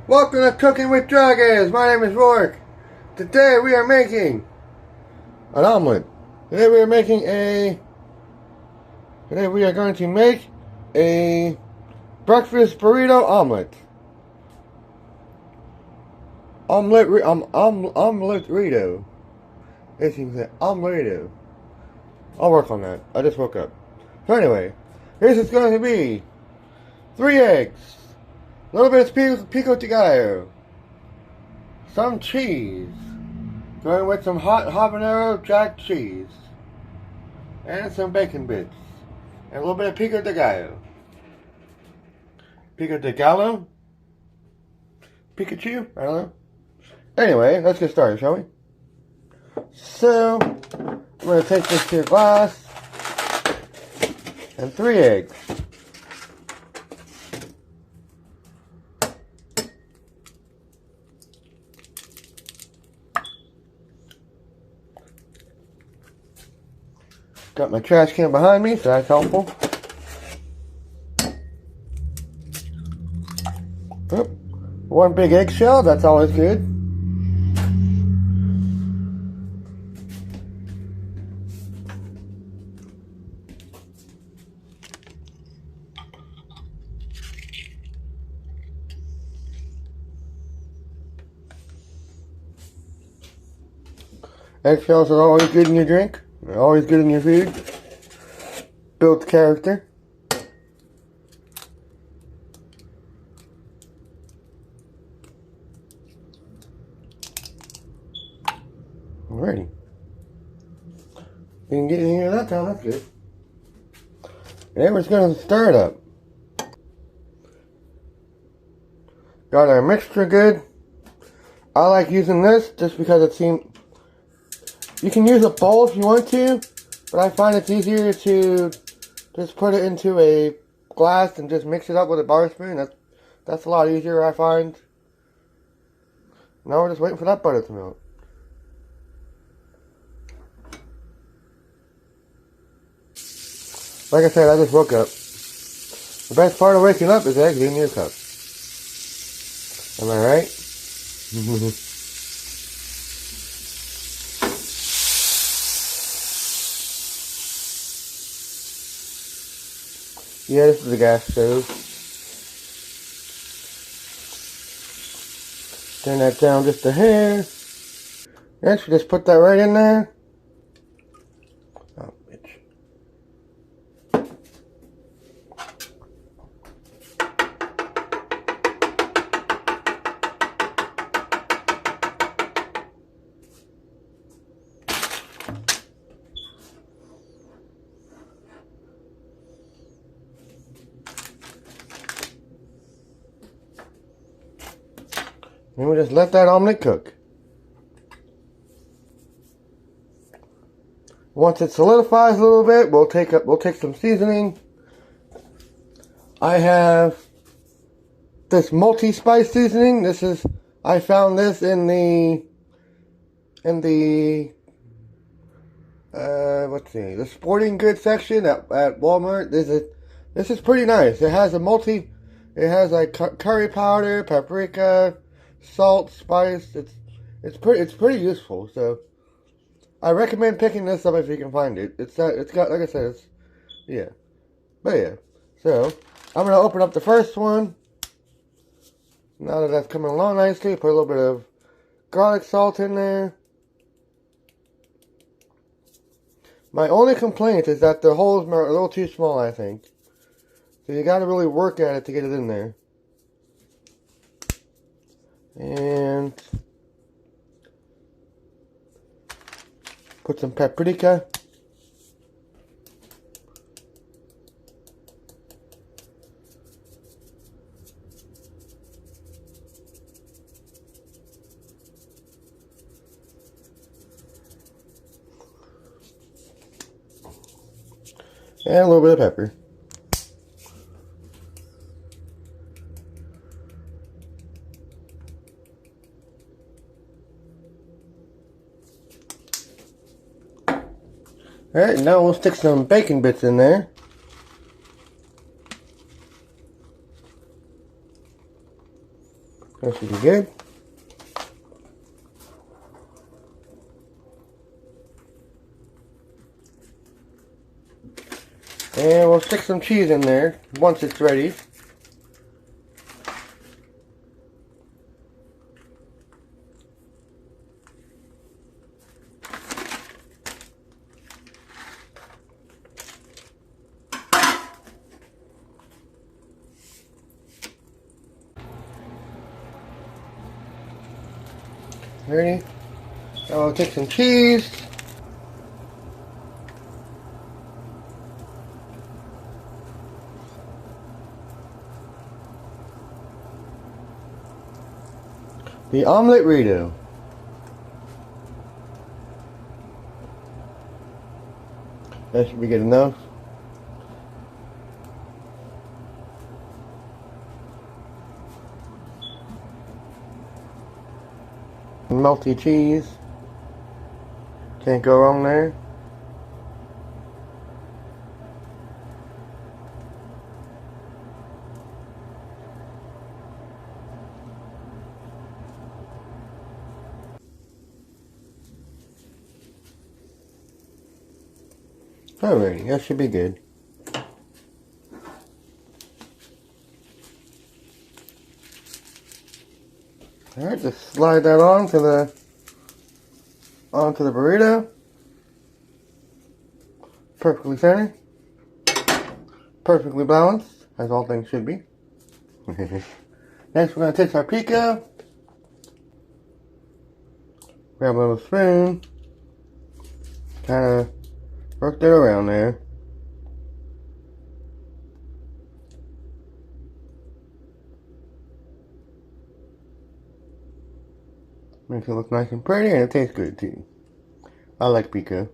Welcome to Cooking with Dragons. My name is Rourke. Today we are making an omelet. Today we are going to make a breakfast burrito omelet. OmeletRito. As you can say, OmeletRito. I'll work on that. I just woke up. So anyway, this is going to be 3 eggs. A little bit of pico de gallo, some cheese, going with some hot habanero jack cheese, and some bacon bits, and a little bit of pico de gallo. Pico de gallo? Pikachu? I don't know. Anyway, let's get started, shall we? So, I'm going to take this to a glass, and 3 eggs. Got my trash can behind me, so that's helpful. Oop. 1 big eggshell, that's always good. Eggshells are always good in your drink. They're always good in your food. Builds character. Alrighty. You can get in here that time, that's good. And we're just going to stir it up. Got our mixture good. I like using this just because it seems... You can use a bowl if you want to, but I find it's easier to just put it into a glass and just mix it up with a bar spoon. That's a lot easier, I find. Now we're just waiting for that butter to melt. Like I said, I just woke up. The best part of waking up is eggs in your cup. Am I right? Yeah, this is the gas stove. Turn that down just a hair. Next, we just put that right in there. Oh, bitch. And we just let that omelet cook. Once it solidifies a little bit, we'll take some seasoning. I have this multi-spice seasoning. I found this in the the sporting goods section at Walmart. This is pretty nice. It has like curry powder, paprika, salt, spice. It's pretty useful. So I recommend picking this up if you can find it. It's got, like I said, yeah. But yeah. So I'm gonna open up the first one. Now that that's coming along nicely, put a little bit of garlic salt in there. My only complaint is that the holes are a little too small, I think. So you gotta really work at it to get it in there. And put some paprika. And a little bit of pepper. Alright, now we'll stick some bacon bits in there. That should be good. And we'll stick some cheese in there once it's ready. Ready? Now we'll take some cheese. The OmeletRito. That should be good enough. Melty cheese. Can't go wrong there. Alrighty, that should be good. Alright, just slide that onto the burrito. Perfectly centered. Perfectly balanced, as all things should be. Next we're going to take our pico. Grab a little spoon. Kind of work that around there. Makes it look nice and pretty, and it tastes good too. I like pico.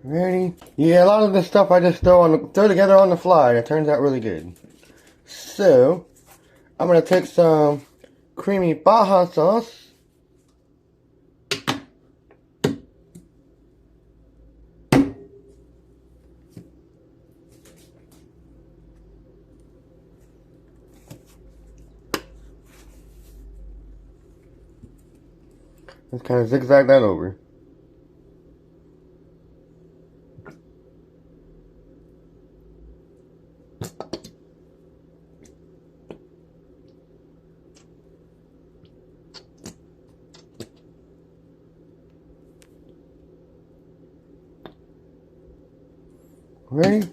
Ready? Yeah, a lot of this stuff I just throw together on the fly, and it turns out really good. So, I'm gonna take some creamy Baja sauce. Just kind of zigzag that over. Ready?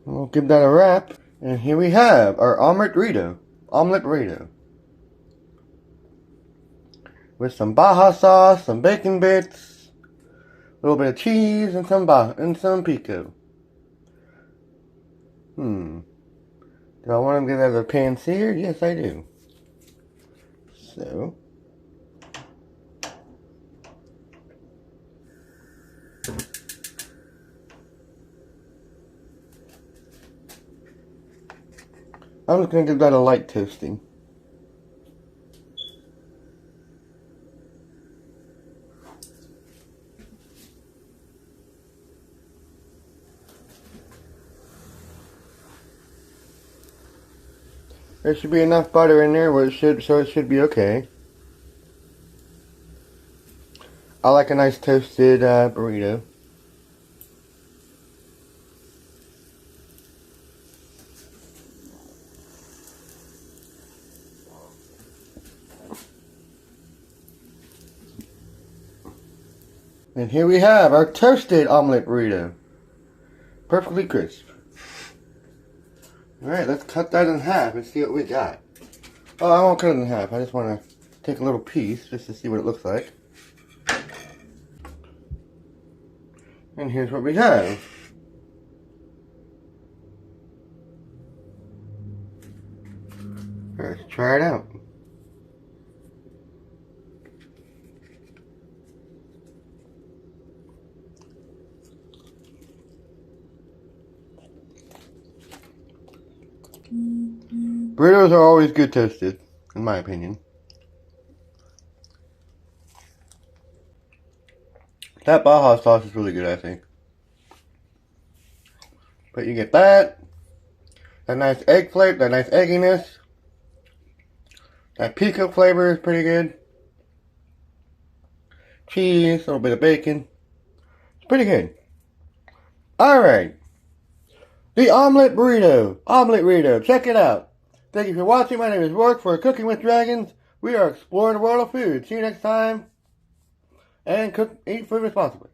We'll give that a wrap. And here we have our OmeletRito. OmeletRito. With some Baja sauce, some bacon bits, a little bit of cheese, and some pico. Do I want to get that as a pan-seared? Yes, I do. So, I'm just going to give that a light toasting. There should be enough butter in there so it should be okay. I like a nice toasted burrito. And here we have our toasted omelet burrito. Perfectly crisp. Alright, let's cut that in half and see what we got. Oh, I won't cut it in half. I just want to take a little piece just to see what it looks like. And here's what we have. Let's try it out. Burritos are always good toasted, in my opinion. That Baja sauce is really good, I think. But you get that nice egg flavor, that nice egginess. That pico flavor is pretty good. Cheese, a little bit of bacon. It's pretty good. Alright. The Omelette Burrito. OmeletRito. Check it out. Thank you for watching. My name is Rourke for Cooking with Dragons. We are exploring the world of food. See you next time. And eat food responsibly.